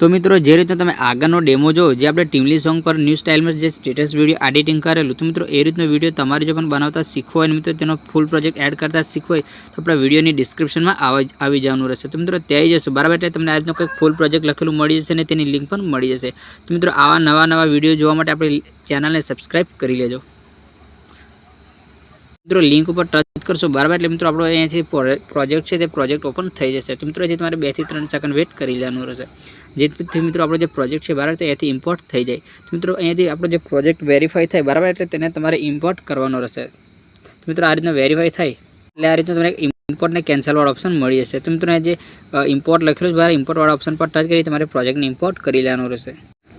तो मित्रों जे रीतना तमे आगळनो डेमो जो जे आपणे टीमली सॉन्ग पर न्यू स्टाइल में जे स्टेटस वीडियो एडिटिंग करेलू तो मित्रों ए रीतनो वीडियो तमारे जो पण बनावता शीखवो होय मित्रों तेनो फूल प्रोजेक्ट एड करता शीखवो होय तो आपणा वीडियोनी डिस्क्रिप्शन में आवी जवानुं रहेशे। तो मित्रों त्यां आई जशो बराबर, एटले तमने आ रीतनो कोई फूल प्रोजेक्ट लखेलुं मळी जशे ने तेनी लिंक पण मळी जशे। तो मित्रों आवा नवा वीडियो जोवा माटे आपणी चेनलने सब्सक्राइब करी लेजो। मित्रों लिंक पर टच करशो बराबर, एटले मित्रों आपणो अहींयाथी प्रोजेक्ट छे ते प्रोजेक्ट ओपन थई जशे। तो मित्रों हजी तमारे 2 થી 3 सेकंड वेट करी लेवानुं रहेशे, जेथी मित्रों आपणो जे प्रोजेक्ट छे बराबर त्याथी इम्पोर्ट थई जाय। तो मित्रों अहींयाथी आपणो जे प्रोजेक्ट वेरीफाई थाय बराबर, एटले तेने तमारे इम्पोर्ट करवानो रहेशे। तो मित्रों आ रीतना वेरीफाई थाय एटले आ रीतनो तमने इम्पोर्ट ने केन्सल वाळो ऑप्शन मळी जशे। तो मित्रों जे इम्पोर्ट लखेलुं छे बराबर, इम्पोर्ट वाळा ऑप्शन पर टच करी तमारे प्रोजेक्ट ने इम्पोर्ट करी लेवानो रहेशे।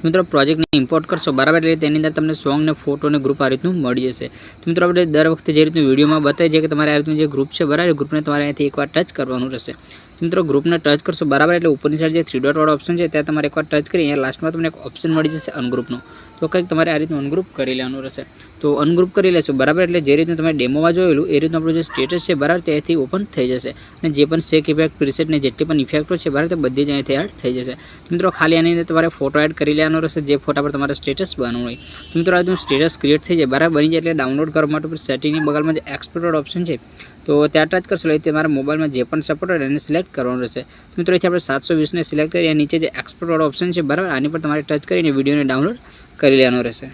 मित्रों प्रोजेक्ट ने इम्पोर्ट करशो बराबर, एटले तेनी अंदर तमने सॉन्ग ने फोटो ने ग्रुप आ रीतनुं मळी जशे। तो मित्रों आपणे दर वखते जे रीतनुं विडियो में बतावी छे के तमारे आ रीतनुं जे ग्रुप छे बराबर, ग्रुप ने तमारे अहींथी एकवार टच करवानुं रहेशे। मित्रों ग्रुप ने टच करशो बराबर, एटले उपरनी साइड जे 3 डॉट वाळो ऑप्शन छे त्यां तमारे एकवार टच करी अहींया लास्ट में तमने एक ऑप्शन मळी जशे अनग्रुपनो, तो कंईक तमारे आ रीतनुं अनग्रुप करी लेवानुं रहेशे। तो अनग्रुप करी लेशो बराबर, एटले जे रीतनुं तमे डेमो में जोयेलुं ए रीतनुं आपणुं जे स्टेटस छे बराबर त्याथी ओपन थई जशे अने जे पण शेक इफेक्ट प्रीसेट ने जेटली पण इफेक्टो छे बराबर ते बधी ज अहींथी एड थई जशे। मित्रों खाली आनी अंदर तमारे फोटो एड करी लेवानो रहेशे जे फोटा पर तमारे स्टेटस बनाववुं होय। तो मित्रों आ रीतनुं स्टेटस क्रिएट थई जाय बराबर, बनी जाय एटले डाउनलॉड करवा माटे सेटिंगनी बगलमां जे एक्सपोर्ट ऑप्शन छे तो त्यां टच करशो એટલે તમારા મોબાઈલમાં જે પણ સપોર્ટ હોય એને સિલેક્ટ કરવાનું રહેશે। મિત્રો અહીંથી આપણે 720 ને સિલેક્ટ કરી नीचे જે एक्सपोर्ट वाળો ऑप्शन છે બરાબર, આની પર તમારે ટચ કરીને વિડિયોને डाउनलोड કરી લેવાનો રહેશે।